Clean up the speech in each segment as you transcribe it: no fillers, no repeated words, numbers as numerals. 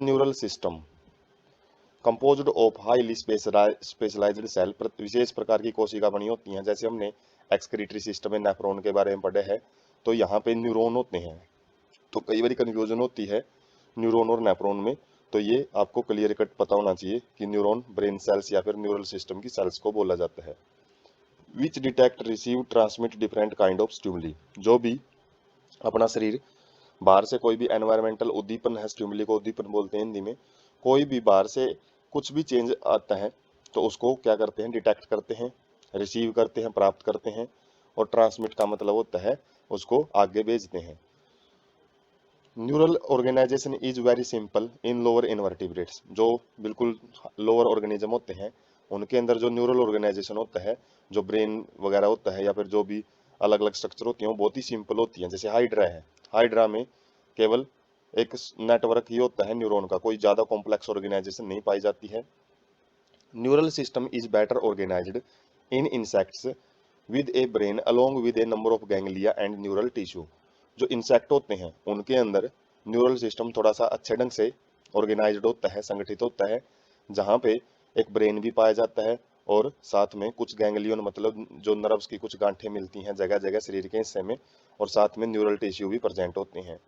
Neural system composed of highly specialized cell, विशेष प्रकार की कोशिका बनी होती हैं। जैसे हमने एक्सक्रीटरी सिस्टम में नेफ्रॉन के बारे में पढ़े हैं, तो यहाँ पे न्यूरॉन होते हैं। तो कई बार कन्फ्यूजन होती है न्यूरॉन और नेफ्रॉन में, तो ये आपको क्लियर कट पता होना चाहिए कि न्यूरॉन ब्रेन सेल्स या फिर न्यूरल सिस्टम की सेल्स को बोला जाता है। विच detect receive transmit different kind of stimuli, जो भी अपना शरीर बाहर से कोई भी एनवायरमेंटल उद्दीपन है, स्टिमुली को उद्दीपन बोलते हैं हिंदी में, कोई भी बाहर से कुछ भी चेंज आता है तो उसको क्या करते हैं, डिटेक्ट करते हैं, रिसीव करते हैं, प्राप्त करते हैं, और ट्रांसमिट का मतलब होता है उसको आगे भेजते हैं। Neural organisation is very simple in lower invertebrates, जो बिल्कुल लोअर ऑर्गेनिज्म होते हैं उनके अंदर जो न्यूरल ऑर्गेनाइजेशन होता है, जो ब्रेन वगैरह होता है या फिर जो भी अलग अलग स्ट्रक्चर होती हैं वो बहुत ही सिंपल होती हैं। जैसे हाइड्रा है, हाइड्रा में केवल एक नेटवर्क ही होता है न्यूरॉन का, कोई ज़्यादा कॉम्प्लेक्स ऑर्गेनाइजेशन नहीं पाई जाती है। Neural system is better organised in insects with a brain along with a number of ganglia and neural tissue. जो इंसेक्ट होते हैं उनके अंदर न्यूरल सिस्टम थोड़ा सा अच्छे ढंग से ऑर्गेनाइज्ड होता है, संगठित होता है, जहाँ पे एक ब्रेन भी पाया जाता है और साथ में कुछ गैंग्लियन मतलब जो नर्व्स की कुछ गांठें मिलती हैं जगह जगह शरीर के हिस्से में, और साथ में न्यूरल टिश्यू भी प्रेजेंट होते हैं।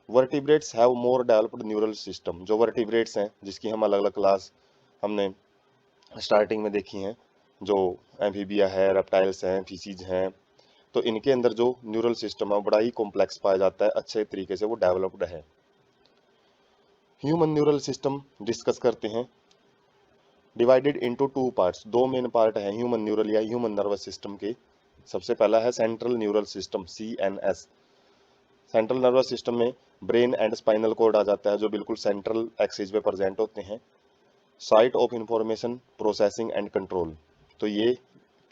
Vertebrates have more developed neural system, जो वर्टिब्रेट्स हैं जिसकी हम अलग अलग क्लास हमने स्टार्टिंग में देखी हैं, जो एम्फीबिया है, रेप्टाइल्स हैं, फीसीज हैं, तो इनके अंदर जो न्यूरल सिस्टम है बड़ा ही कॉम्प्लेक्स पाया जाता है, अच्छे तरीके से वो डेवलप्ड है। ह्यूमन न्यूरल सिस्टम डिस्कस करते हैं। डिवाइडेड इनटू टू पार्ट्स, दो मेन पार्ट है ह्यूमन न्यूरल या ह्यूमन नर्वस सिस्टम के। सबसे पहला है central neural system, CNS। Central nervous system में ब्रेन एंड स्पाइनल कोड आ जाता है, जो बिल्कुल सेंट्रल एक्सिस पे प्रेजेंट होते हैं। Site of information processing and control, तो ये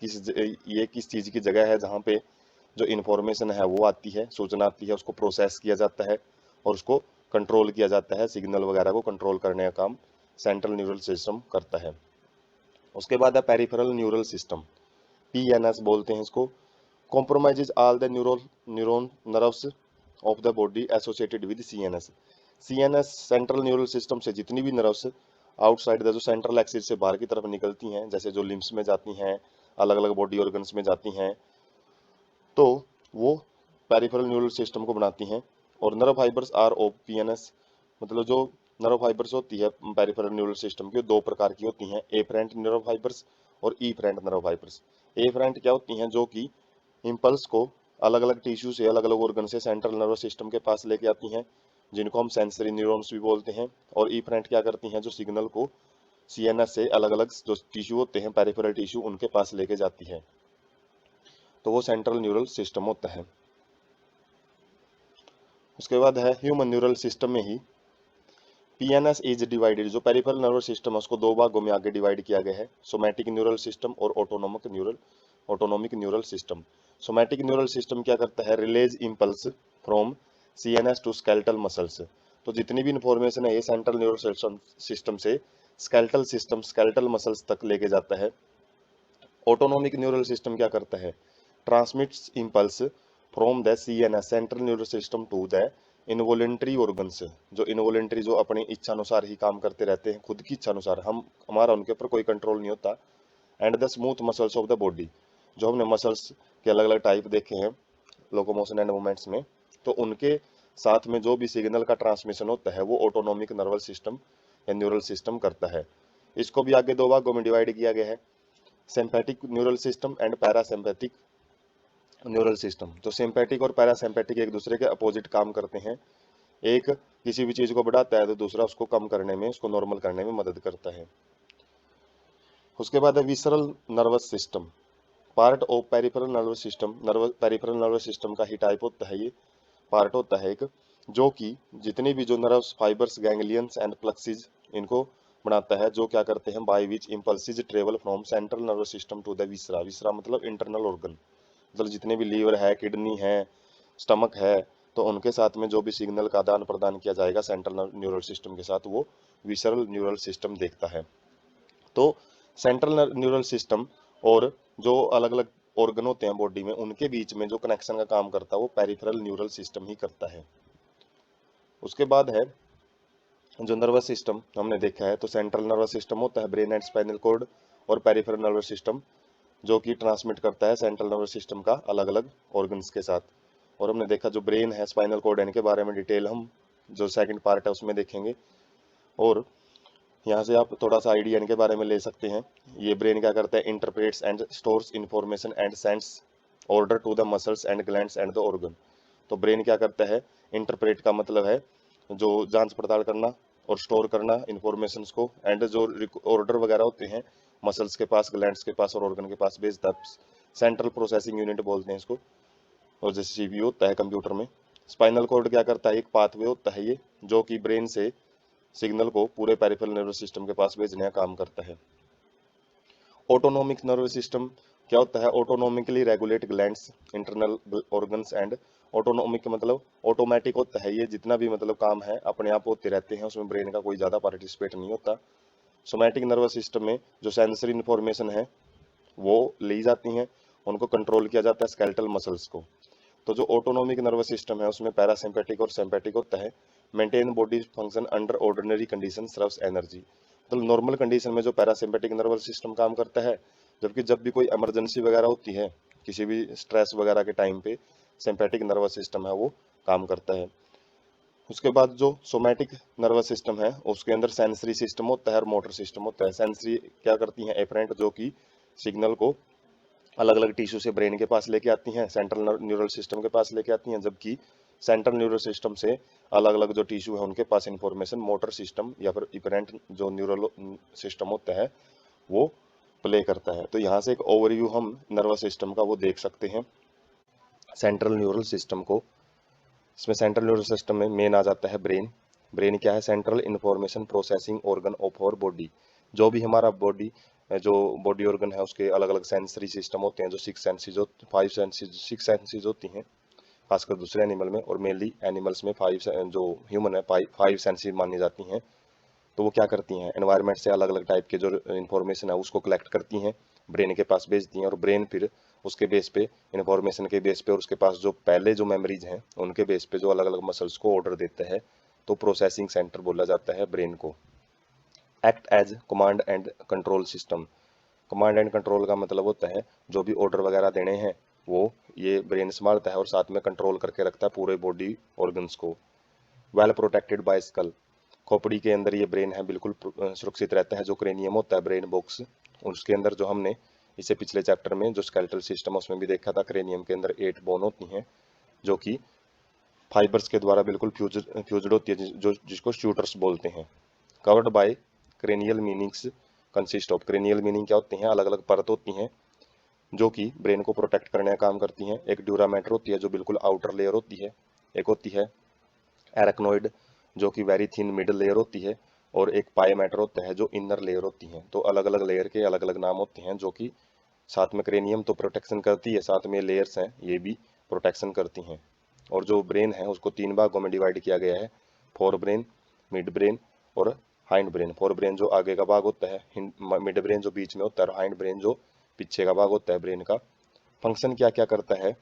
किस चीज़ की जगह है जहाँ पे जो इन्फॉर्मेशन है वो आती है, सूचना आती है, उसको प्रोसेस किया जाता है और उसको कंट्रोल किया जाता है, सिग्नल वगैरह को कंट्रोल करने का काम सेंट्रल न्यूरल सिस्टम करता है। उसके बाद है पेरिफेरल न्यूरल सिस्टम, PNS बोलते हैं इसको। Compromises all the neuron nerves of the body associated with CNS। CNS central neural system से जितनी भी नर्व्स आउटसाइड द जो सेंट्रल एक्सिस से बाहर की तरफ निकलती हैं, जैसे जो लिम्स में जाती हैं, अलग अलग बॉडी ऑर्गन्स में जाती हैं, तो वो पेरिफेरल न्यूरल सिस्टम को बनाती हैं। और nerve fibres are of PNS, मतलब जो नर्व फाइबर्स होती है पेरिफेरल न्यूरल सिस्टम की, दो प्रकार की होती हैं, एफरेंट नर्व फाइबर्स और ईफरेंट नर्व फाइबर्स। एफरेंट क्या होती हैं, जो कि इम्पल्स को अलग अलग टिश्यू से, अलग अलग ऑर्गन से सेंट्रल नर्वस सिस्टम के पास लेके आती हैं, जिनको हम सेंसरी न्यूरॉन्स भी बोलते हैं। और ईफरेंट क्या करती हैं, जो सिग्नल को CNS से अलग अलग जो टिश्यू होते हैं पेरिफेरल टिश्यू उनके पास लेके जाती है, तो वो सेंट्रल न्यूरल सिस्टम होता है। उसके बाद है ह्यूमन न्यूरल सिस्टम में ही PNS इज डिवाइडेड, जो पेरिफेरल नर्वस सिस्टम है उसको दो भागों में आगे डिवाइड किया गया है, सोमैटिक न्यूरल सिस्टम और autonomic neural system. Somatic neural system क्या करता है, relays impulse from CNS to skeletal muscles, तो जितनी भी इंफॉर्मेशन है ये सेंट्रल न्यूरल सिस्टम से स्केलेटल मसल्स तक लेके जाता है। ऑटोनोमिक न्यूरल सिस्टम क्या करता है, transmits impulse from the CNS central neural system to the involuntary organs, जो इनवोलेंट्री जो अपनी इच्छा अनुसार ही काम करते रहते हैं, खुद की इच्छा अनुसार, हम हमारा उनके ऊपर कोई कंट्रोल नहीं होता। And the smooth muscles of the body, जो हमने मसल्स के अलग अलग टाइप देखे हैं लोकोमोशन एंड मूवमेंट्स में, तो उनके साथ में जो भी सिग्नल का ट्रांसमिशन होता है वो ऑटोनोमिक नर्वल सिस्टम या न्यूरल सिस्टम करता है। इसको भी आगे दो भागों में डिवाइड किया गया है, sympathetic neural system and parasympathetic neural system. तो सिंपैथिक और पैरासिम्पैथिक एक दूसरे के अपोजिट काम करते हैं, एक किसी भी चीज को बढ़ाता है तो दूसरा उसको कम करने में, उसको नॉर्मल करने में मदद करता है। उसके बाद है visceral nervous system, part of peripheral nervous system. Peripheral nervous system का ही टाइप होता है, ये पार्ट होता है एक, जो कि जितनी भी जो nerves fibers ganglions and plexuses इनको बनाता है, जो क्या करते हैं, by which impulses travel from central nervous system to the viscera. Viscera मतलब इंटरनल ऑर्गन, मतलब जितने भी लीवर है, किडनी है, स्टमक है, तो उनके साथ में जो भी सिग्नल का आदान प्रदान किया जाएगा सेंट्रल न्यूरल सिस्टम के साथ, वो विसरल न्यूरल सिस्टम देखता है। तो सेंट्रल न्यूरल सिस्टम और जो अलग अलग ऑर्गन होते हैं बॉडी में, उनके बीच में जो कनेक्शन का काम करता है वो पेरिफेरल न्यूरल सिस्टम ही करता है। उसके बाद है जो नर्वस सिस्टम हमने देखा है, तो सेंट्रल नर्वस सिस्टम होता है ब्रेन एंड स्पाइनल कॉर्ड, और पेरिफेरल नर्वस सिस्टम जो कि ट्रांसमिट करता है सेंट्रल नर्वस सिस्टम का अलग अलग ऑर्गन्स के साथ। और हमने देखा जो ब्रेन है, स्पाइनल कॉर्ड है, इनके बारे में डिटेल हम जो सेकंड पार्ट है उसमें देखेंगे। और यहाँ से आप थोड़ा सा आइडिया इनके बारे में ले सकते हैं। ये ब्रेन क्या करता है, interprets and stores information and sends order to the muscles and glands and the organ. तो ब्रेन क्या करता है, इंटरप्रेट का मतलब है जो जांच पड़ताल करना और स्टोर करना इंफॉर्मेशन को, एंड जो ऑर्डर वगैरह होते हैं मसल्स के पास, ग्लैंड्स के पास और ऑर्गन के पास भेजता है। सेंट्रल प्रोसेसिंग यूनिट बोलते हैं इसको, और जैसे सीपीयू होता है कंप्यूटर में। स्पाइनल कॉर्ड क्या करता है, एक पाथवे होता है ये, जो कि ब्रेन से सिग्नल को पूरे पेरिफेरल नर्वस सिस्टम के पास भेजने का काम करता है। ऑटोनोमिक नर्वस सिस्टम क्या होता है, autonomically regulate glands, internal organs and. Autonomic मतलब ऑटोमेटिक होता है ये, जितना भी मतलब काम है अपने आप होते रहते हैं, उसमें ब्रेन का कोई ज़्यादा पार्टिसिपेट नहीं होता। सोमैटिक नर्वस सिस्टम में जो सेंसरी इन्फॉर्मेशन है वो ली जाती हैं, उनको कंट्रोल किया जाता है स्केलेटल मसल्स को। तो जो ऑटोनोमिक नर्वस सिस्टम है उसमें पैरासिम्पेटिक और सिम्पेटिक होता है। Maintain body function under ordinary condition, serves energy. मतलब नॉर्मल कंडीशन में जो पैरासिम्पेटिक नर्वस सिस्टम काम करता है, जबकि जब भी कोई इमरजेंसी वगैरह होती है किसी भी स्ट्रेस वगैरह के टाइम पे, सिम्पेटिक नर्वस सिस्टम है वो काम करता है। उसके बाद जो सोमैटिक नर्वस सिस्टम है उसके अंदर सेंसरी सिस्टम होता है और मोटर सिस्टम होता है। सेंसरी क्या करती हैं, एफरेंट जो कि सिग्नल को अलग अलग टिश्यू से ब्रेन के पास लेके आती हैं, सेंट्रल न्यूरल सिस्टम के पास लेके आती हैं, जबकि सेंट्रल न्यूरल सिस्टम से अलग अलग जो टिश्यू है उनके पास इंफॉर्मेशन मोटर सिस्टम या फिर इपरेंट जो न्यूरल सिस्टम होता है वो प्ले करता है। तो यहाँ से एक ओवरव्यू हम नर्वस सिस्टम का वो देख सकते हैं सेंट्रल न्यूरल सिस्टम को। इसमें सेंट्रल न्यूरल सिस्टम में मेन आ जाता है ब्रेन। ब्रेन क्या है, central information processing organ of our body. जो भी हमारा बॉडी जो बॉडी ऑर्गन है उसके अलग अलग सेंसरी सिस्टम होते हैं, जो सिक्स सेंसेज होती हैं खासकर दूसरे एनिमल में, और मेनली एनिमल्स में जो ह्यूमन है फाइव सेंसेज मानी जाती हैं। तो वो क्या करती हैं, एनवायरनमेंट से अलग अलग टाइप के जो इन्फॉर्मेशन है उसको कलेक्ट करती हैं, ब्रेन के पास भेजती हैं, और ब्रेन फिर उसके बेस पे, इन्फॉर्मेशन के बेस पे और उसके पास जो पहले जो मेमोरीज हैं उनके बेस पे जो अलग अलग मसल्स को ऑर्डर देता है। तो प्रोसेसिंग सेंटर बोला जाता है ब्रेन को। Act as command and control system. Command and control का मतलब होता है जो भी ऑर्डर वगैरह देने हैं वो ये ब्रेन संभालता है, और साथ में कंट्रोल करके रखता है पूरे बॉडी ऑर्गन्स को। Well protected by skull. खोपड़ी के अंदर ये ब्रेन है बिल्कुल सुरक्षित रहता है। जो क्रेनियम होता है ब्रेन बॉक्स, उसके अंदर जो हमने इसे पिछले चैप्टर में जो स्केलेटल सिस्टम उसमें भी देखा था, क्रेनियम के अंदर 8 बोन होती हैं जो कि फाइबर्स के द्वारा बिल्कुल फ्यूज्ड होती है, जो जिसको शूटर्स बोलते हैं। Covered by cranial meanings consist of. Cranial meaning क्या होती हैं, अलग अलग परत होती हैं जो कि ब्रेन को प्रोटेक्ट करने का काम करती हैं। एक ड्यूरामेटर होती है जो बिल्कुल आउटर लेयर होती है, एक होती है एराक्नोइड जो कि वेरी थिन मिडल लेयर होती है, और एक पायोमेटर होता है जो इनर लेयर होती है। तो अलग अलग लेयर के अलग अलग नाम होते हैं, जो कि साथ में क्रेनियम तो प्रोटेक्शन करती है, साथ में लेयर्स हैं ये भी प्रोटेक्शन करती हैं। और जो ब्रेन है उसको 3 भागों में डिवाइड किया गया है, फोर ब्रेन, मिड ब्रेन और हाइंड ब्रेन। फोर ब्रेन जो आगे का भाग होता है, मिड ब्रेन जो बीच में होता है, और हाइंड ब्रेन जो पीछे का भाग होता है ब्रेन का। फंक्शन क्या क्या करता है,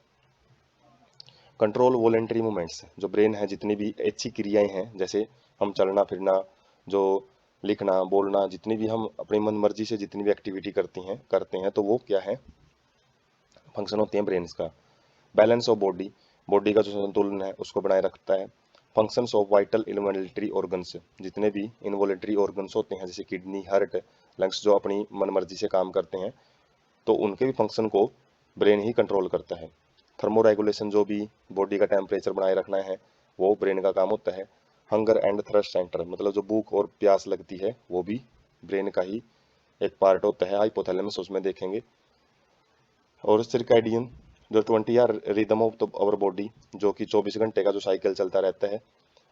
कंट्रोल वॉलेंटरी मूवमेंट्स। जो ब्रेन है जितनी भी अच्छी क्रियाएं हैं, जैसे हम चलना फिरना, जो लिखना बोलना, जितनी भी हम अपनी मन मर्जी से जितनी भी एक्टिविटी करते हैं तो वो क्या है, फंक्शन होते हैं ब्रेन्स का। बैलेंस ऑफ बॉडी, बॉडी का जो संतुलन है उसको बनाए रखता है। Functions of vital involuntary organs, जितने भी इनवॉलेंटरी ऑर्गन्स होते हैं जैसे किडनी, हार्ट, लंग्स, जो अपनी मन मर्जी से काम करते हैं तो उनके भी फंक्शन को ब्रेन ही कंट्रोल करता है। थर्मो रेगुलेशन, जो भी बॉडी का टेम्परेचर बनाए रखना है वो ब्रेन का काम होता है। हंगर एंड थ्रस्ट सेंटर, मतलब जो भूख और प्यास लगती है वो भी ब्रेन का ही एक पार्ट होता है, हाइपोथैलेमस, उसमें देखेंगे। और सर्कैडियन जो 20 hour rhythm of our body, जो कि 24 घंटे का जो साइकिल चलता रहता है,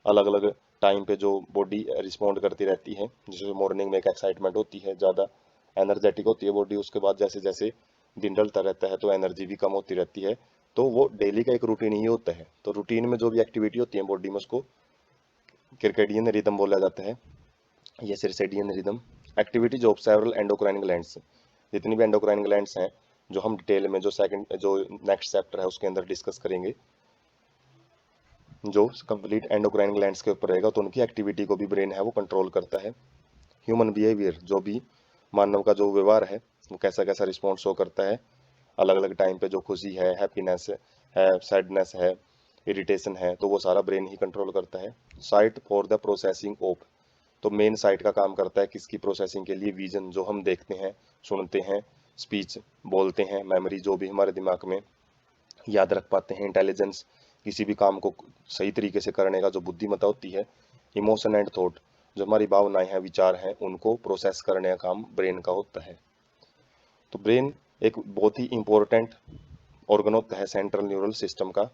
अलग अलग टाइम पे जो बॉडी रिस्पॉन्ड करती रहती है। जैसे मॉर्निंग में एक एक्साइटमेंट होती है, ज़्यादा एनर्जेटिक होती है बॉडी, उसके बाद जैसे जैसे दिन ढलता रहता है तो एनर्जी भी कम होती रहती है। तो वो डेली का एक रूटीन ही होता है, तो रूटीन में जो भी एक्टिविटी होती है बॉडी में उसको सर्कैडियन रिदम बोला जाता है, ये circadian rhythm. Activities of several endocrine glands, जितनी भी एंडोक्राइन ग्लैंड्स हैं जो हम डिटेल में जो नेक्स्ट चैप्टर है उसके अंदर डिस्कस करेंगे। जो कंप्लीट एंडोक्राइन ग्लैंड्स के ऊपर रहेगा, तो उनकी एक्टिविटी को भी ब्रेन है वो कंट्रोल करता है। ह्यूमन बिहेवियर, जो भी मानव का जो व्यवहार है वो कैसा कैसा रिस्पॉन्स शो करता है अलग अलग टाइम पे, जो खुशी है, हैप्पीनेस है, सैडनेस है, इरिटेशन है, तो वो सारा ब्रेन ही कंट्रोल करता है। Site for the processing of, तो मेन साइट का काम करता है किसकी प्रोसेसिंग के लिए, विजन, जो हम देखते हैं सुनते हैं, स्पीच बोलते हैं, मेमोरी जो भी हमारे दिमाग में याद रख पाते हैं, इंटेलिजेंस किसी भी काम को सही तरीके से करने का जो बुद्धिमत्ता होती है, इमोशन एंड थॉट जो हमारी भावनाएं हैं, विचार हैं, उनको प्रोसेस करने का काम ब्रेन का होता है। तो ब्रेन एक बहुत ही इंपॉर्टेंट ऑर्गन होता है सेंट्रल न्यूरल सिस्टम का।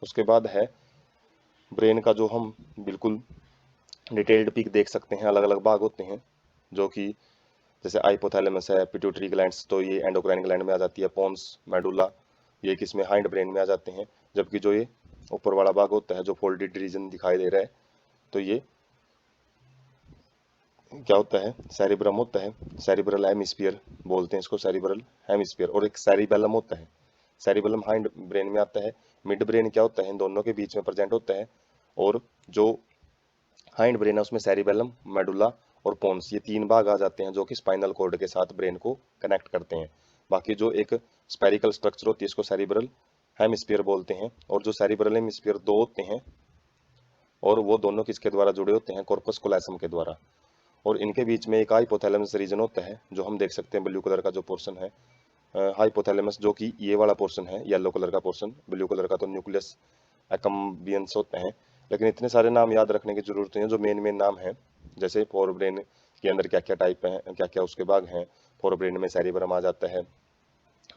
उसके बाद है ब्रेन का जो हम बिल्कुल डिटेल्ड पिक देख सकते हैं, अलग अलग भाग होते हैं जो कि जैसे हाइपोथैलेमस है, पिट्यूटरी ग्लैंड्स, तो ये एंडोक्राइन ग्लैंड में आ जाती है, पोन्स, मेडुला, ये किसमें, हाइंड ब्रेन में आ जाते हैं। जबकि जो ये ऊपर वाला भाग होता है जो फोल्डेड रीजन दिखाई दे रहा है, तो ये क्या होता है, सेरिब्रम होता है, सेरिब्रल हेमिस्फीयर बोलते हैं इसको, सेरिब्रल हेमिस्फीयर। और एक सेरिबेलम होता है, सेरिबेलम हाइंड ब्रेन में आता है। मिड ब्रेन क्या होता है, इन दोनों के बीच में प्रेजेंट होता है। और जो हाइंड ब्रेन है उसमें सेरिबेलम, मेडुला और पोन्स, ये तीन भाग आ जाते हैं जो कि स्पाइनल कॉर्ड के साथ ब्रेन को कनेक्ट करते हैं। बाकी जो एक स्पेरिकल स्ट्रक्चर होती है इसको सेरिब्रल हेमिस्फीयर बोलते हैं। और जो सेरिब्रल हेमिस्फीयर दो होते हैं, और वो दोनों किसके द्वारा जुड़े होते हैं, कॉर्पस कोलोसम के द्वारा। और इनके बीच में एक हाइपोथैलेमस रीजन होता है जो हम देख सकते हैं, ब्लू कलर का जो पोर्शन है, हाइपोथैलेमस, जो कि ये वाला पोर्शन है, येलो कलर का पोर्शन, ब्लू कलर का तो न्यूक्लियस एकम्बियंस होते हैं। लेकिन इतने सारे नाम याद रखने की जरूरत नहीं है, जो मेन मेन नाम है, जैसे फोर ब्रेन के अंदर क्या क्या टाइप है, क्या क्या उसके भाग हैं। फोर ब्रेन में सेरिब्रम आ जाता है,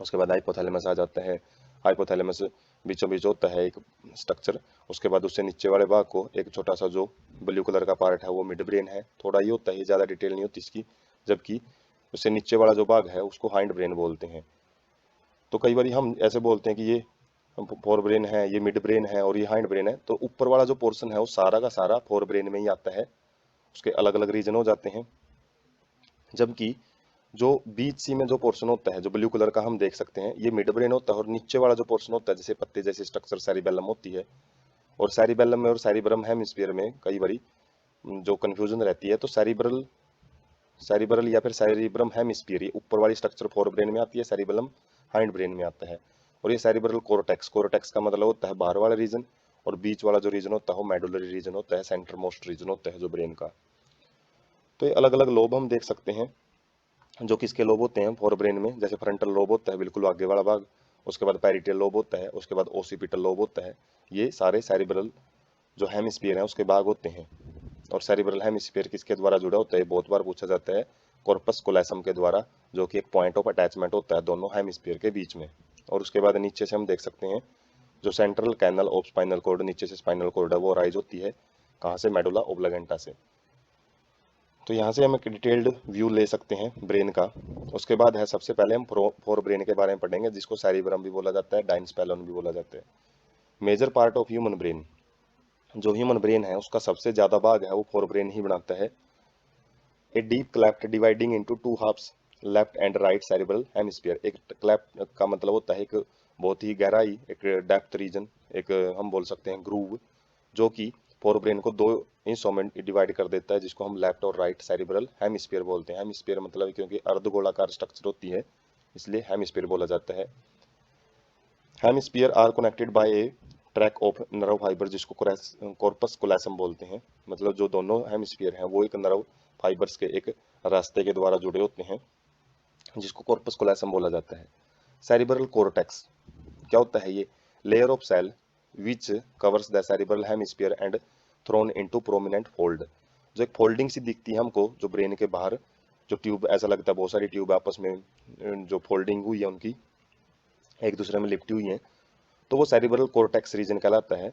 उसके बाद हाइपोथैलेमस आ जाता है, हाइपोथैलेमस बीचों बीच होता है एक स्ट्रक्चर। उसके बाद उससे नीचे वाले भाग को एक छोटा सा जो ब्लू कलर का पार्ट है वो मिड ब्रेन है, थोड़ा ही होता है, ज़्यादा डिटेल नहीं होती इसकी। जबकि उससे नीचे वाला जो भाग है उसको हाइंड ब्रेन बोलते हैं। तो कई बार हम ऐसे बोलते हैं कि ये फोर ब्रेन है, ये मिड ब्रेन है और ये हाइंड ब्रेन है, तो ऊपर वाला जो पोर्शन है वो सारा का सारा फोर ब्रेन में ही आता है, उसके अलग अलग रीजन हो जाते हैं। जबकि जो बीच सी में जो पोर्शन होता है जो ब्लू कलर का हम देख सकते हैं, ये मिड ब्रेन होता है। और नीचे वाला जो पोर्शन होता है जैसे पत्ते जैसे स्ट्रक्चर सेरिबेलम होती है। और सेरिबेलम में और सेरिब्रम हेमिस्फीयर में कई बारी जो कंफ्यूजन रहती है, तो सेरिब्रल सेरिब्रल या फिर सेरिब्रम हेमिस्फीयर, ये ऊपर वाली स्ट्रक्चर फोर ब्रेन में आती है, सेरिबेलम हाइंड ब्रेन में आता है। और ये सेरिब्रल कोर्टेक्स, कोर्टेक्स का मतलब होता है बाहर वाला रीजन, और बीच वाला जो रीजन होता है वो मेडुलरी रीजन होता है, सेंटर मोस्ट रीजन होता है जो ब्रेन का। तो ये अलग अलग लोब हम देख सकते हैं जो किसके लोब होते हैं फोर ब्रेन में, जैसे फ्रंटल लोब होता है बिल्कुल आगे वाला भाग, उसके बाद पैरिटल लोब होता है, उसके बाद ओसिपिटल लोब होता है। ये सारे सेरिब्रल जो हेमिस्फीयर है उसके भाग होते हैं। और सेरिब्रल हेमिस्फीयर किसके द्वारा जुड़ा होता है, बहुत बार पूछा जाता है, कॉर्पस कोलोसम के द्वारा, जो कि एक पॉइंट ऑफ अटैचमेंट होता है दोनों हेमिस्फीयर के बीच में। और उसके बाद नीचे से हम देख सकते हैं जो central canal of spinal cord, नीचे से स्पाइनल कॉर्ड है वो राइज होती है कहाँ से, मेडुला ओब्लागेंटा से। तो यहाँ से हम एक डिटेल्ड व्यू ले सकते हैं ब्रेन का। उसके बाद है सबसे पहले हम फोर ब्रेन के बारे में पढ़ेंगे, जिसको सेरिब्रम भी बोला जाता है, डाइनस्पेलम भी बोला जाता है। Major part of human brain, जो ह्यूमन ब्रेन है उसका सबसे ज्यादा भाग है वो फोर ब्रेन ही बनाता है। A deep cleft dividing into two halves, left and right cerebral hemisphere. एक क्लेफ्ट का मतलब होता है एक बहुत ही गहराई, एक डेप्थ रीजन, एक हम बोल सकते हैं ग्रूव, जो कि फोर ब्रेन को दो हिस्सों में डिवाइड कर देता है, जिसको हम लेफ्ट और राइट सेरिब्रल हेमिस्फीयर बोलते हैं। हेमिस्फीयर मतलब क्योंकि अर्धगोलाकार स्ट्रक्चर होती है इसलिए हेमिस्फीयर बोला जाता है। Hemisphere are connected by a track of nerve fibre, जिसको कॉर्पस कोलोसम बोलते हैं। मतलब जो दोनों हेमिस्फीयर हैं वो एक नर्व फाइबर्स के एक रास्ते के द्वारा जुड़े होते हैं, जिसको कॉर्पस कोलोसम बोला जाता है। सेरिब्रल कॉर्टेक्स क्या होता है, ये layer of cell which covers the cerebral hemisphere and thrown into prominent fold. जो एक फोल्डिंग सी दिखती है हमको जो ब्रेन के बाहर, जो ट्यूब ऐसा लगता है बहुत सारी ट्यूब आपस में जो फोल्डिंग हुई है उनकी एक दूसरे में लिपटी हुई है, तो वो सेरिब्रल कॉर्टेक्स रीजन कहलाता है।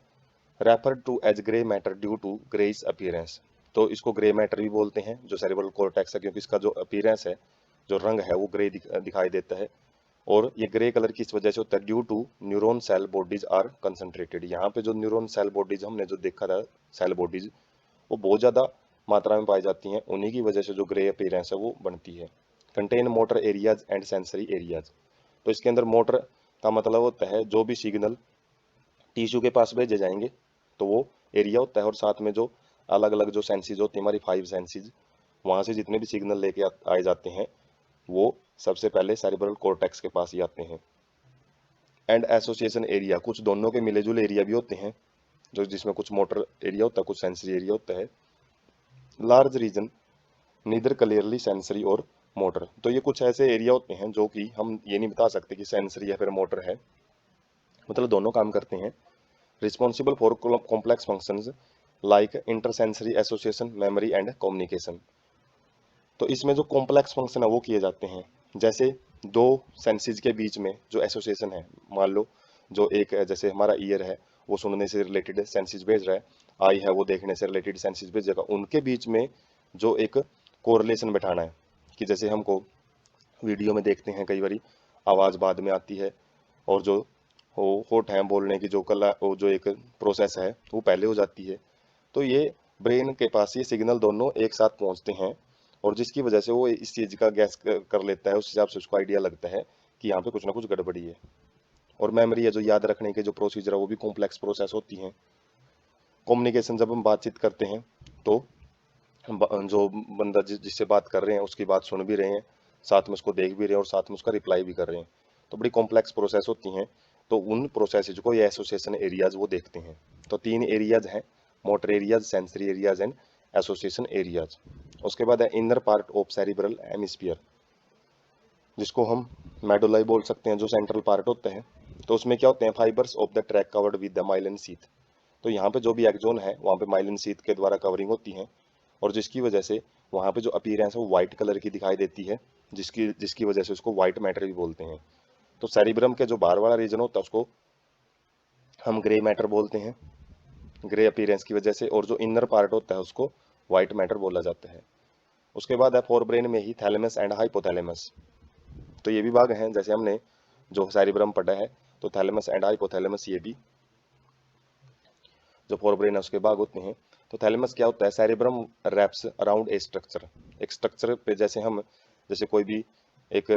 Refer to as grey matter due to greyish appearance, तो इसको ग्रे मैटर भी बोलते हैं जो सेरिब्रल कॉर्टेक्स है, क्योंकि इसका जो अपीयरेंस है, जो रंग है वो ग्रे दिखाई देता है। और ये ग्रे कलर किस वजह से होता है, due to neuron cell bodies are concentrated. यहाँ पे जो न्यूरॉन सेल बॉडीज हमने जो देखा था, सेल बॉडीज वो बहुत ज़्यादा मात्रा में पाई जाती हैं, उन्हीं की वजह से जो ग्रे अपीयरेंस है वो बनती है। Contain motor areas and sensory areas, तो इसके अंदर मोटर का मतलब होता है जो भी सिग्नल टिश्यू के पास भेजे जाएंगे तो वो एरिया होता है, और साथ में जो अलग अलग जो सेंसेस होती हैं हमारी 5 सेंसेस, वहाँ से जितने भी सिग्नल लेके आए जाते हैं वो सबसे पहले सेरिब्रल कॉर्टेक्स के पास ही आते हैं। एंड एसोसिएशन एरिया, कुछ दोनों के मिले जुले एरिया भी होते हैं, जो जिसमें कुछ मोटर एरिया होता है, कुछ सेंसरी एरिया होता है। Large region neither clearly sensory और मोटर, तो ये कुछ ऐसे एरिया होते हैं जो कि हम ये नहीं बता सकते कि सेंसरी या फिर मोटर है, मतलब दोनों काम करते हैं। Responsible for complex functions like intersensory association, memory and communication. तो इसमें जो कॉम्प्लेक्स फंक्शन है वो किए जाते हैं, जैसे दो सेंसेस के बीच में जो एसोसिएशन है, मान लो जो एक जैसे हमारा ईयर है वो सुनने से रिलेटेड सेंसेस भेज रहा है, आई है वो देखने से रिलेटेड सेंसेस भेजेगा, उनके बीच में जो एक कोरिलेशन बैठाना है, कि जैसे हमको वीडियो में देखते हैं कई बारी आवाज़ बाद में आती है, और जो वो होठ है बोलने की जो कला, वो जो एक प्रोसेस है वो पहले हो जाती है। तो ये ब्रेन के पास ये सिग्नल दोनों एक साथ पहुंचते हैं, और जिसकी वजह से वो इस चीज़ का गैस कर लेता है, उस हिसाब से उसको आइडिया लगता है कि यहाँ पे कुछ ना कुछ गड़बड़ी है। और मेमोरी है, जो याद रखने के जो प्रोसीजर है वो भी कॉम्प्लेक्स प्रोसेस होती हैं। कम्युनिकेशन, जब हम बातचीत करते हैं तो जो बंदा जिससे बात कर रहे हैं उसकी बात सुन भी रहे हैं, साथ में उसको देख भी रहे हैं, और साथ में उसका रिप्लाई भी कर रहे हैं, तो बड़ी कॉम्प्लेक्स प्रोसेस होती हैं। तो उन प्रोसेसेज को ये एसोसिएशन एरियाज वो देखते हैं। तो 3 एरियाज हैं, motor areas, sensory areas and association areas. उसके बाद है inner part of cerebral hemisphere, जिसको हम मेडुलाई बोल सकते हैं, जो सेंट्रल पार्ट होता है। तो उसमें क्या होते हैं, fibres of the track covered with the myelin sheath. तो यहाँ पे जो भी एक्सोन है वहाँ पे माइलिन सीथ के द्वारा कवरिंग होती है, और जिसकी वजह से वहाँ पे जो अपीयरेंस है वो व्हाइट कलर की दिखाई देती है, जिसकी जिसकी वजह से उसको व्हाइट मैटर भी बोलते हैं। तो सेरिब्रम के जो बाहर वाला रीजन होता है उसको हम ग्रे मैटर बोलते हैं, ग्रे अपीयरेंस की वजह से, और जो इनर पार्ट होता है उसको व्हाइट मैटर बोला जाता है। उसके बाद है फोर ब्रेन में ही थैलेमस एंड हाइपोथैलेमस। तो ये भी भाग हैं, जैसे हमने जो सेरिब्रम पढ़ा है, तो थैलेमस एंड हाइपोथैलेमस ये भी जो फोर ब्रेन है उसके भाग होते हैं। तो थैलेमस क्या होता है, cerebrum wraps around a structure, एक स्ट्रक्चर पे जैसे हम जैसे कोई भी एक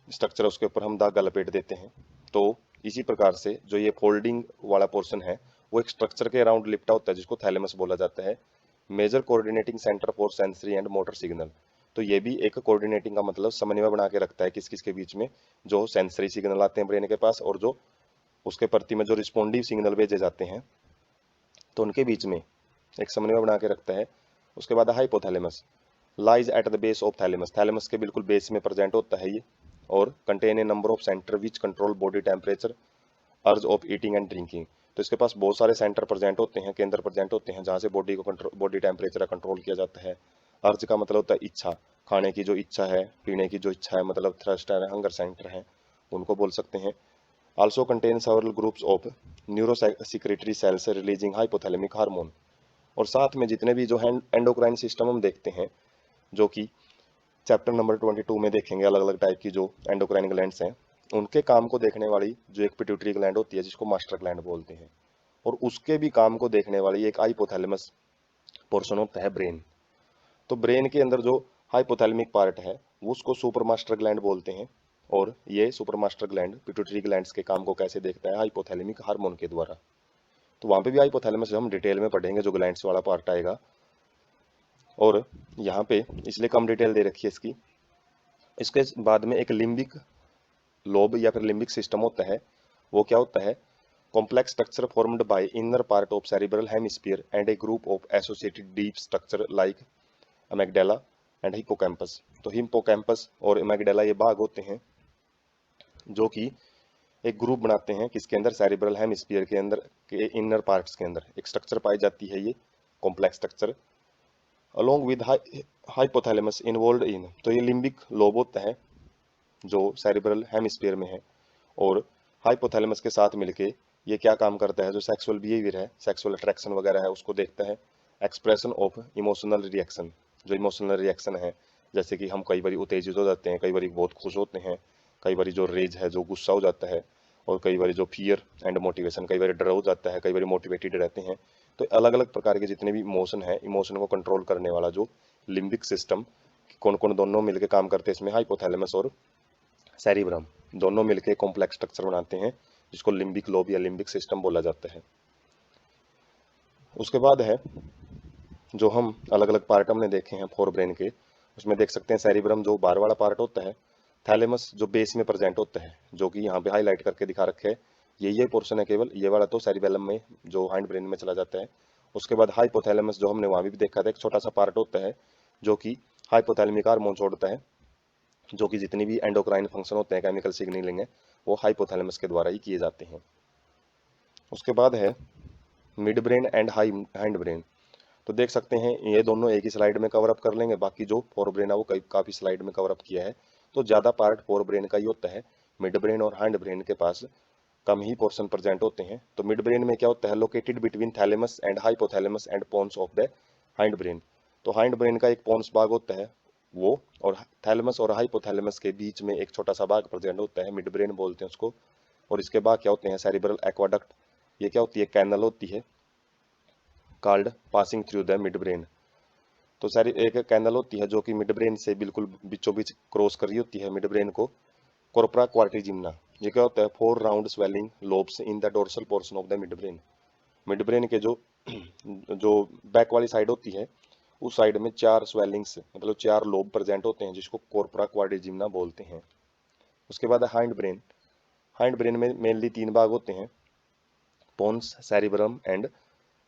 स्ट्रक्चर उसके ऊपर हम धागा लपेट देते हैं, तो इसी प्रकार से जो ये फोल्डिंग वाला पोर्शन है वो एक स्ट्रक्चर के अराउंड लिपटा होता है, जिसको थैलेमस बोला जाता है। Major coordinating centre for sensory and motor signal, तो ये भी एक कोऑर्डिनेटिंग का मतलब समन्वय बना के रखता है किस किस के बीच में, जो सेंसरी सिग्नल आते हैं ब्रेन के पास और जो उसके प्रति में जो रिस्पोंडिव सिग्नल भेजे जाते हैं, तो उनके बीच में एक समन्वय बना के रखता है। उसके बाद hypothalamus lies at the base of thalamus, thalamus के बिल्कुल बेस में प्रेजेंट होता है ये, और contain a number of centre which control body temperature, अर्ज ऑफ ईटिंग एंड ड्रिंकिंग। तो इसके पास बहुत सारे सेंटर प्रेजेंट होते हैं, केंद्र प्रेजेंट होते हैं, जहाँ से बॉडी को कंट्रोल, बॉडी टेम्परेचर कंट्रोल किया जाता है। अर्ज का मतलब होता है इच्छा, खाने की जो इच्छा है, पीने की जो इच्छा है, मतलब थ्रस्ट है, हंगर सेंटर है, उनको बोल सकते हैं। Also contain several groups of neurosecretory cells releasing hypothalamic hormone. और साथ में जितने भी जो एंडोक्राइन सिस्टम हम देखते हैं, जो कि चैप्टर नंबर 22 में देखेंगे, अलग अलग टाइप की जो एंडोक्राइन ग्लैंड्स हैं, उनके काम को देखने वाली जो एक पिट्यूटरी ग्लैंड होती है जिसको मास्टर ग्लैंड बोलते हैं, और उसके भी काम को देखने वाली एक हाइपोथैलेमस पोर्शन होता है ब्रेन। तो ब्रेन के अंदर जो हाइपोथैलेमिक पार्ट है वो उसको सुपर मास्टर ग्लैंड बोलते हैं, और ये super master gland pituitary glands के काम को कैसे देखता है, हाइपोथैलेमिक हार्मोन के द्वारा। तो वहाँ पे भी हाइपोथैलेमस हम डिटेल में पढ़ेंगे, जो ग्लैंड्स वाला पार्ट आएगा, और यहाँ पे इसलिए कम डिटेल दे रखी है इसकी। इसके बाद में एक लिम्बिक लोब या फिर लिम्बिक सिस्टम होता है। वो क्या होता है, complex structure formed by inner part of cerebral hemisphere and a group of associated deep structure like amygdala and hippocampus. तो हिप्पोकैम्पस और अमेगडाला ये भाग होते हैं जो कि एक ग्रुप बनाते हैं किसके अंदर, सेरिब्रल हेमिस्फीयर के अंदर के इनर पार्ट्स के अंदर एक स्ट्रक्चर पाई जाती है, ये complex structure along with hypothalamus involve in. तो ये लिम्बिक लोब होता है जो सेरिब्रल हेमिस्फीयर में है, और हाइपोथैलेमस के साथ मिलके ये क्या काम करता है, जो सेक्सुअल बिहेवियर है, सेक्सुअल अट्रैक्शन वगैरह है, उसको देखता है। एक्सप्रेशन ऑफ इमोशनल रिएक्शन, जो इमोशनल रिएक्शन है, जैसे कि हम कई बार उत्तेजित हो जाते हैं, कई बार बहुत खुश होते हैं, कई बार जो रेज है, जो गुस्सा हो जाता है, और कई बार जो फियर एंड मोटिवेशन, कई बार डर हो जाता है, कई बार मोटिवेटेड रहते हैं। तो अलग अलग प्रकार के जितने भी इमोशन है, इमोशन को कंट्रोल करने वाला जो लिम्बिक सिस्टम, कौन कौन दोनों मिलकर काम करते हैं इसमें, हाइपोथैलेमस और सेरिब्रम दोनों मिलकर कॉम्प्लेक्स स्ट्रक्चर बनाते हैं, जिसको लिम्बिक लोब या लिम्बिक सिस्टम बोला जाता है। उसके बाद है जो हम अलग अलग पार्ट हमने देखे हैं फोर ब्रेन के, उसमें देख सकते हैं सेरिब्रम जो बाहर वाला पार्ट होता है, थैलेमस जो बेस में प्रेजेंट होता है, जो कि यहाँ पे हाईलाइट करके दिखा रखे है, ये पोर्शन है केवल, ये वाला तो सेरिबेलम में जो हाइंड ब्रेन में चला जाता है। उसके बाद हाइपोथैलेमस जो हमने वहाँ भी देखा था, एक छोटा सा पार्ट होता है जो कि हाइपोथैलेमिक हार्मोन छोड़ता है, जो कि जितनी भी एंडोक्राइन फंक्शन होते हैं, केमिकल सिग्नलिंग है, वो हाइपोथैलेमस के द्वारा ही किए जाते हैं। उसके बाद है mid brain and hind brain. तो देख सकते हैं ये दोनों एक ही स्लाइड में कवर अप कर लेंगे, बाकी जो फोर ब्रेन है वो काफी स्लाइड में कवर अप किया है, तो ज्यादा पार्ट फोर ब्रेन का ही होता है। मिड ब्रेन और हाइंड ब्रेन के पास कम ही पोर्शन प्रेजेंट होते हैं। तो मिड ब्रेन में क्या होता है, located between thalamus and hypothalamus and pons of the hind brain. तो हाइंड ब्रेन का एक पोन्स भाग होता है वो, और थैलेमस और हाइपोथैलेमस के बीच में एक छोटा सा भाग प्रेजेंट होता है, मिड ब्रेन बोलते हैं उसको। और इसके बाद क्या होते हैं, सेरिब्रल एक्वाडक्ट, ये क्या होती है, कैनल होती है called passing through the mid brain. तो सारी एक कैनल होती है जो कि मिड ब्रेन से बिल्कुल बीचों बीच क्रॉस कर रही होती है मिड ब्रेन को, कॉर्पोरा क्वाड्रिजिम्ना। ये क्या होता है, four round swelling lobes in the dorsal portion of the mid brain. Mid brain के जो जो बैक वाली साइड होती है, उस साइड में चार स्वेलिंग्स मतलब चार लोब प्रेजेंट होते हैं, जिसको कॉर्पोरा क्वाड्रिजिम्ना बोलते हैं। उसके बाद हाइंड ब्रेन। हाइंड ब्रेन में मेनली तीन भाग होते हैं, pons, cerebrum and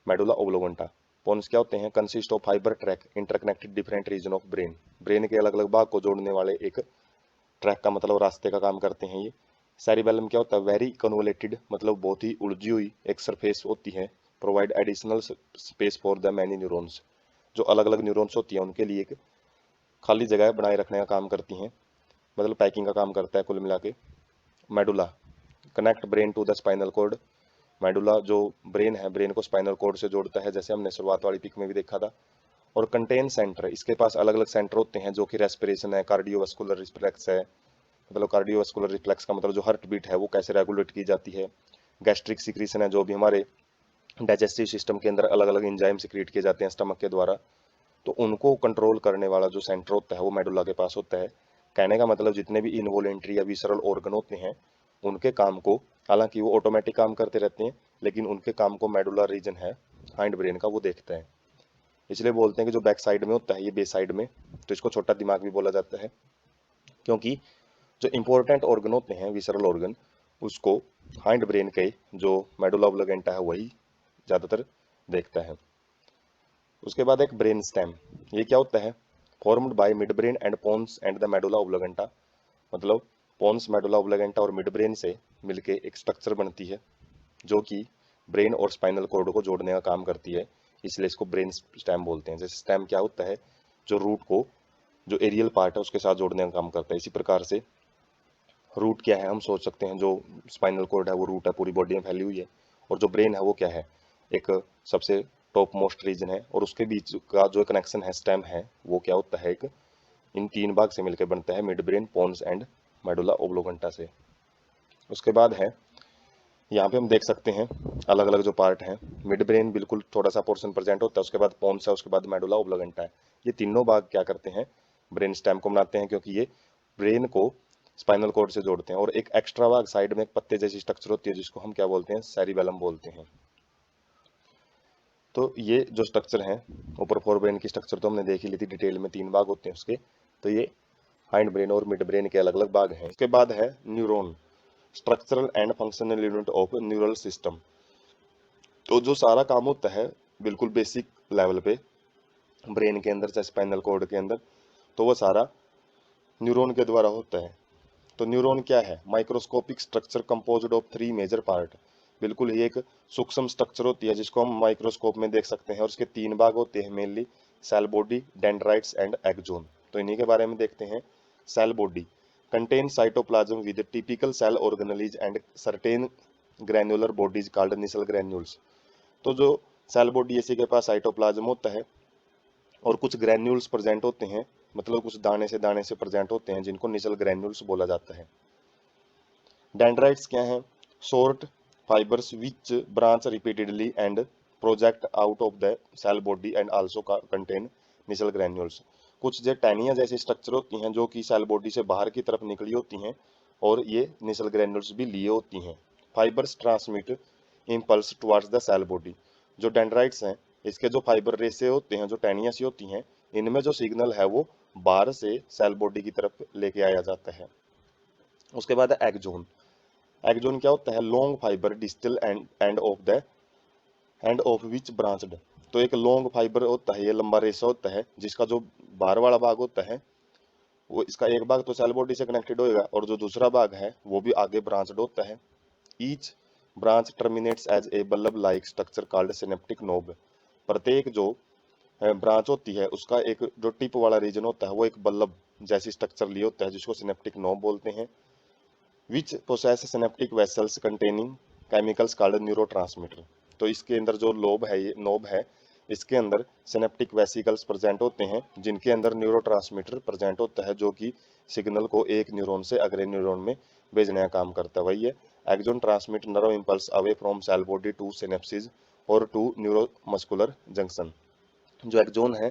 medulla oblongata. Pons क्या होते हैं, consist of fiber track interconnected different region of brain. Brain के अलग अलग भाग को जोड़ने वाले एक ट्रैक का मतलब रास्ते का काम करते हैं ये। सेरिबेलम क्या होता है, वेरी कन्वोलेटेड मतलब बहुत ही उलझी हुई एक सरफेस होती है, provide additional space for the many neurons. जो अलग अलग न्यूरॉन्स होती है उनके लिए एक खाली जगह बनाए रखने का काम करती हैं, मतलब पैकिंग का काम करता है कुल मिला के। Medulla connect brain to the spinal cord. Medulla जो ब्रेन है, ब्रेन को स्पाइनल कॉर्ड से जोड़ता है, जैसे हमने शुरुआत वाली पिक में भी देखा था। और कंटेन सेंटर, इसके पास अलग अलग सेंटर होते हैं, जो कि रेस्पिरेशन है, कार्डियोवास्कुलर रिफ्लेक्स है, मतलब कार्डियोवास्कुलर रिफ्लेक्स का मतलब जो हार्ट बीट है वो कैसे रेगुलेट की जाती है। गैस्ट्रिक सिक्रीशन है, जो भी हमारे डाइजेस्टिव सिस्टम के अंदर अलग अलग एंजाइम सिक्रीट किए जाते हैं स्टमक के द्वारा, तो उनको कंट्रोल करने वाला जो सेंटर होता है वो मेडुला के पास होता है। कहने का मतलब जितने भी इनवोलेंट्री या विसरल ऑर्गन होते हैं उनके काम को, हालांकि वो ऑटोमेटिक काम करते रहते हैं, लेकिन उनके काम को मेडुला रीजन है हाइंड ब्रेन का वो देखता है। इसलिए बोलते हैं कि जो बैक साइड में होता है ये बेस साइड में, तो इसको छोटा दिमाग भी बोला जाता है, क्योंकि जो इंपॉर्टेंट ऑर्गन होते हैं विसरल ऑर्गन, उसको हाइंड ब्रेन के जो मेडुला ओब्लोगेंटा है वही ज़्यादातर देखता है। उसके बाद एक ब्रेन स्टेम, ये क्या होता है, formed by mid brain and pons and the medulla oblongata. मतलब पोन्स, मेडुला ओब्लोगेंटा और मिड ब्रेन से मिलके एक स्ट्रक्चर बनती है जो कि ब्रेन और स्पाइनल कॉर्ड को जोड़ने का काम करती है, इसलिए इसको ब्रेन स्टेम बोलते हैं। जैसे स्टेम क्या होता है, जो रूट को जो एरियल पार्ट है उसके साथ जोड़ने का काम करता है, इसी प्रकार से रूट क्या है, हम सोच सकते हैं जो स्पाइनल कॉर्ड है वो रूट है, पूरी बॉडी में फैली हुई है, और जो ब्रेन है वो क्या है, एक सबसे टॉप मोस्ट रीजन है, और उसके बीच का जो कनेक्शन है स्टेम है वो क्या होता है, एक इन तीन भाग से मिलकर बनता है, mid brain, pons and medulla oblongata से। उसके बाद है यहाँ पे हम देख सकते हैं अलग अलग जो पार्ट हैं, मिड ब्रेन बिल्कुल थोड़ा सा पोर्शन प्रेजेंट होता है, उसके बाद पोन्स है, उसके बाद मेडुला ओब्लोगेंटा है। ये तीनों भाग क्या करते हैं, ब्रेन स्टेम को बनाते हैं, क्योंकि ये ब्रेन को स्पाइनल कॉर्ड से जोड़ते हैं। और एक एक्स्ट्रा भाग साइड में एक पत्ते जैसी स्ट्रक्चर होती है जिसको हम क्या बोलते हैं, सेरिबेलम बोलते हैं। तो ये जो स्ट्रक्चर है, ऊपर फोर ब्रेन की स्ट्रक्चर तो हमने देख ही ली थी डिटेल में, तीन भाग होते हैं उसके, तो ये हाइंड ब्रेन और मिड ब्रेन के अलग अलग भाग हैं। उसके बाद है neuron, structural and functional unit of neural system. तो जो सारा काम होता है बिल्कुल बेसिक लेवल पे ब्रेन के अंदर, चाहे स्पाइनल कॉर्ड के अंदर, तो वो सारा न्यूरॉन के द्वारा होता है। तो न्यूरॉन क्या है, microscopic structure composed of three major part. बिल्कुल ही एक सूक्ष्म स्ट्रक्चर होती है जिसको हम माइक्रोस्कोप में देख सकते हैं, और उसके तीन भाग होते हैं mainly, cell body, dendrites and axon. तो इन्हीं के बारे में देखते हैं। Cell body contain cytoplasm with typical cell organelles and certain granular bodies called Nissl granules. तो जो सेल बॉडी इसी के पास साइटोप्लाज्म होता है और कुछ ग्रैन्यूल्स प्रेजेंट होते हैं, मतलब कुछ दाने से प्रेजेंट होते हैं, जिनको निसल ग्रैन्यूल्स बोला जाता है। डेंड्राइट्स क्या हैं, short fibers which branch repeatedly and project out of the cell body and also contain Nissl granules. कुछ जो टैनिया जैसी स्ट्रक्चर होती हैं जो कि सेल बॉडी से बाहर की तरफ निकली होती हैं, और ये निसल ग्रैन्यूल्स भी लिए होती हैं। Fibres transmit impulse towards the cell body. जो डेंड्राइट्स हैं इसके जो फाइबर रेसे होते हैं, जो टहनियाँ होती हैं, इनमें जो सिग्नल है वो बाहर से सेल बॉडी की तरफ लेके आया जाता है। उसके बाद है एक्सोन। एक्सोन क्या होता है? Long fibre distal end of which branched. तो एक लॉन्ग फाइबर होता है, ये लंबा रेशा होता है जिसका जो बाहर वाला भाग होता है वो, इसका एक भाग तो सेल बॉडी से कनेक्टेड होएगा और जो दूसरा भाग है वो भी आगे ब्रांच्ड होता है। Each branch terminates as a bulb like structure called synaptic knob. प्रत्येक जो ब्रांच होती है उसका एक जो टिप वाला रीजन होता है वो एक बल्ब जैसी स्ट्रक्चर लिए होता है जिसको सिनेप्टिक नोब बोलते हैं। Which possess synaptic vesicles containing chemicals called neurotransmitter. तो इसके अंदर जो लोब है, ये नोब है, इसके अंदर सिनेप्टिक वेसिकल्स प्रेजेंट होते हैं जिनके अंदर न्यूरोट्रांसमीटर प्रेजेंट होता है जो कि सिग्नल को एक न्यूरॉन से अगले न्यूरॉन में भेजने का काम करता है। वही है axon transmit nerve impulse away from cell body to synapsis और टू न्यूरोमस्कुलर जंक्शन। जो एक्सोन है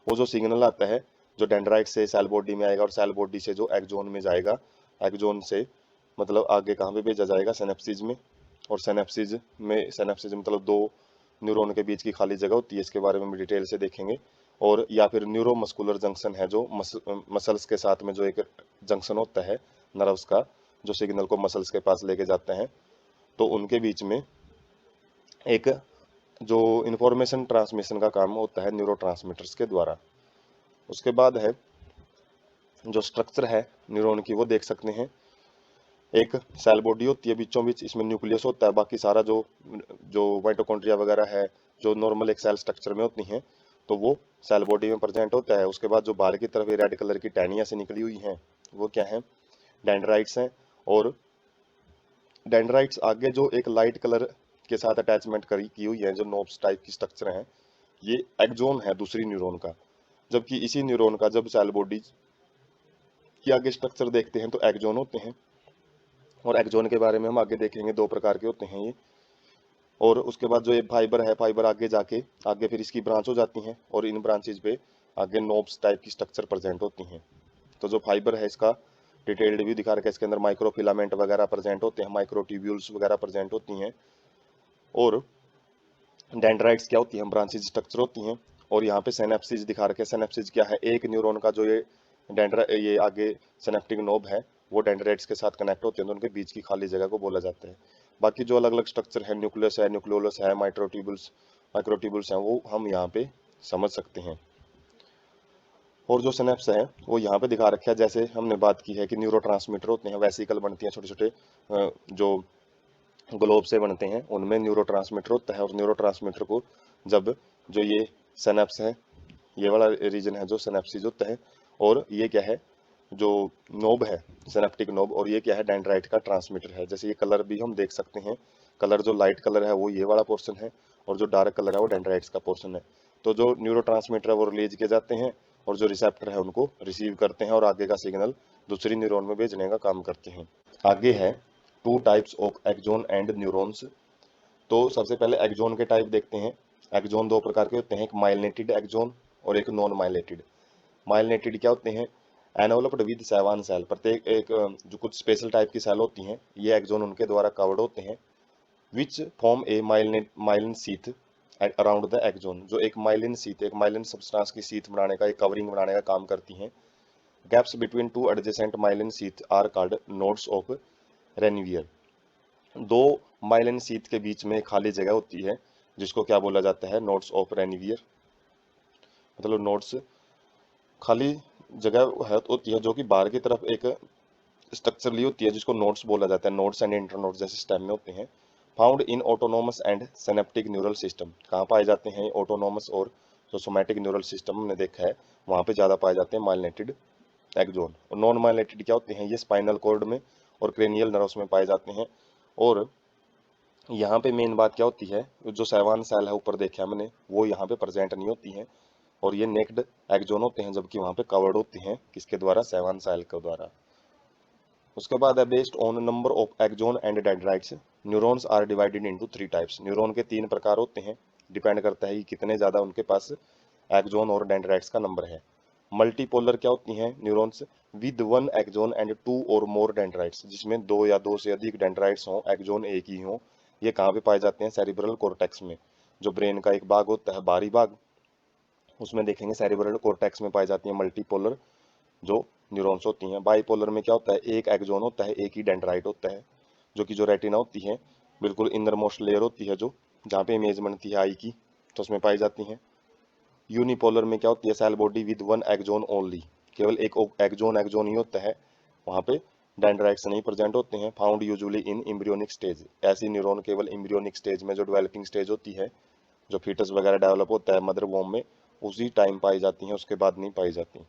वो जो सिग्नल आता है जो डेंड्राइट से सेल बॉडी में आएगा और सेल बॉडी से जो एक्सोन में जाएगा, एक्सोन से मतलब आगे कहाँ पे भेजा जाएगा? सिनेप्सिस में। और सिनेप्सिस मतलब दो न्यूरॉन के बीच की खाली जगह होती है, इसके बारे में भी डिटेल से देखेंगे। और या फिर न्यूरोमस्कुलर जंक्शन है जो मसल्स के साथ में जो एक जंक्शन होता है नर्व्स का, जो सिग्नल को मसल्स के पास लेके जाते हैं, तो उनके बीच में एक जो इंफॉर्मेशन ट्रांसमिशन का काम होता है न्यूरोट्रांसमीटर्स के द्वारा। उसके बाद है जो स्ट्रक्चर है न्यूरॉन की, वो देख सकते हैं। एक सेल बॉडी होती है, बीचों बीच इसमें न्यूक्लियस होता है, बाकी सारा जो जो माइटोकॉन्ड्रिया वगैरह है जो नॉर्मल एक सेल स्ट्रक्चर में होती हैं तो वो सेल बॉडी में प्रेजेंट होता है। उसके बाद जो बाहर की तरफ रेड कलर की टहनियाँ से निकली हुई हैं वो क्या है? डेंड्राइट्स हैं। और डेंड्राइट्स आगे जो एक लाइट कलर के साथ अटैचमेंट करी की हुई है, जो नोब्स टाइप की स्ट्रक्चर है, ये एक्सोन है दूसरी न्यूरॉन का। जबकि इसी न्यूरॉन का जब सेल बॉडी की आगे स्ट्रक्चर देखते हैं तो एक्सोन होते हैं। और एक्सोन के बारे में हम आगे देखेंगे, दो प्रकार के होते हैं ये। और उसके बाद जो ये फाइबर है, फाइबर आगे जाके आगे फिर इसकी ब्रांच हो जाती हैं और इन ब्रांचेज पे आगे नोब्स टाइप की स्ट्रक्चर प्रेजेंट होती हैं। तो जो फाइबर है इसका डिटेल्ड व्यू दिखा रखा है, इसके अंदर माइक्रो फिलामेंट वगैरह प्रेजेंट होते हैं, माइक्रो ट्यूब्यूल्स वगैरह प्रेजेंट होती हैं। और डेंड्राइट्स क्या होती हैं? ब्रांचेज स्ट्रक्चर होती हैं। और यहाँ पे सिनेप्सिस दिखा रखे हैं। सिनेप्सिस क्या है? एक न्यूरॉन का जो ये आगे सिनेप्टिक नोब है वो डेंड्राइट्स के साथ कनेक्ट होते हैं, तो उनके बीच की खाली जगह को बोला जाता है। बाकी जो अलग अलग स्ट्रक्चर है, न्यूक्लियस है, न्यूक्लियोलस है, माइक्रोट्यूब्यूल्स हैं, वो हम यहाँ पे समझ सकते हैं। और जो सिनेप्स है वो यहाँ पे दिखा रखा है, जैसे हमने बात की है कि न्यूरोट्रांसमीटर होते हैं, वेसिकल बनती हैं छोटे छोटे जो ग्लोब से बनते हैं, उनमें न्यूरोट्रांसमीटर होता है। और न्यूरोट्रांसमीटर को जब जो ये सिनेप्स है, ये वाला रीजन है जो सिनेप्सिस होता है, और ये क्या है? जो नोब है सिनेप्टिक नोब, और ये क्या है? डेंड्राइट का ट्रांसमीटर है। जैसे ये कलर भी हम देख सकते हैं, कलर जो लाइट कलर है वो ये वाला पोर्शन है और जो डार्क कलर है वो डेंड्राइट्स का पोर्शन है। तो जो न्यूरोट्रांसमीटर है वो रिलीज किए जाते हैं और जो रिसेप्टर है उनको रिसीव करते हैं और आगे का सिग्नल दूसरी न्यूरॉन में भेजने का काम करते हैं। आगे है two types of axon and neurons. तो सबसे पहले एक्सोन के टाइप देखते हैं। एक्सोन दो प्रकार के होते हैं, एक माइलिनेटेड एक्सोन और एक नॉन माइलिनेटेड। माइलिनेटेड क्या होते हैं? Enveloped with Schwann cell. प्रत्येक एक जो कुछ स्पेशल टाइप की सेल होती हैं, ये एक्सोन उनके द्वारा कवर्ड होते हैं। Which form a myelin sheath around the axon. जो एक माइलिन सीथ, एक माइलिन सब्सटेंस की सीथ बनाने का, एक कवरिंग बनाने का काम करती हैं। Gaps between two adjacent myelin sheath are called nodes of Ranvier. दो माइलिन सीथ के बीच में खाली जगह होती है जिसको क्या बोला जाता है? Nodes of Ranvier. मतलब नोड्स खाली जगह है होती है जो कि बाहर की तरफ एक स्ट्रक्चर ली होती है जिसको नोड्स बोला जाता है। नोड्स एंड इंटरनोड्स जैसे स्टेम में होते हैं। Found in autonomous and synaptic neural system. कहाँ पाए जाते हैं? ऑटोनोमस और जो सोमैटिक न्यूरल सिस्टम हमने देखा है वहाँ पे ज़्यादा पाए जाते हैं माइलिनेटेड एक्सोन। और नॉन माइलिनेटेड क्या होते हैं? ये स्पाइनल कॉर्ड में और क्रेनियल नर्व्स में पाए जाते हैं। और यहाँ पे मेन बात क्या होती है? जो सेवान सेल है ऊपर देखा है मैंने, वो यहाँ पे प्रेजेंट नहीं होती हैं और ये नेक्ड एक्सोन होते हैं, जबकि वहाँ पे कवर्ड होती हैं किसके द्वारा? सेवान सेल के द्वारा। उसके बाद है based on number of axon and dendrites neurons are divided into three types. Neuron के तीन प्रकार होते हैं, डिपेंड करता है कि कितने ज़्यादा उनके पास एक्सोन और डेंड्राइट्स का नंबर है। मल्टीपोलर क्या होती हैं? Neurons with one axon and two और मोर डेंड्राइट्स, जिसमें दो या दो से अधिक डेंड्राइट्स हों, एक्सोन एक ही हों। ये कहाँ पे पाए जाते हैं? सेरिब्रल कॉर्टेक्स में। जो ब्रेन का एक भाग होता है, बाहरी भाग, उसमें देखेंगे सेरिब्रल कॉर्टेक्स में पाई जाती है मल्टीपोलर जो न्यूरॉन्स होती हैं। बाइपोलर में क्या होता है, एक एक्सोन होता है, एक ही डेंड्राइट होता है, जो कि जो रेटिना होती है बिल्कुल इंदर मोस्ट लेयर होती है, जो जहाँ पे इमेज बनती है आई की, तो उसमें पाई जाती हैं। यूनिपोलर में क्या होती है, cell body with one axon only, केवल एक एक्सोन ही होता है, वहाँ पे डेंड्राइट्स नहीं प्रेजेंट होते हैं। Found usually in embryonic stage, ऐसी न्यूरॉन केवल एम्ब्रियोनिक स्टेज में, जो डेवलपिंग स्टेज होती है, जो फीटस वगैरह डेवलप होता है मदर वोम में, उसी टाइम पाई जाती हैं, उसके बाद नहीं पाई जाती।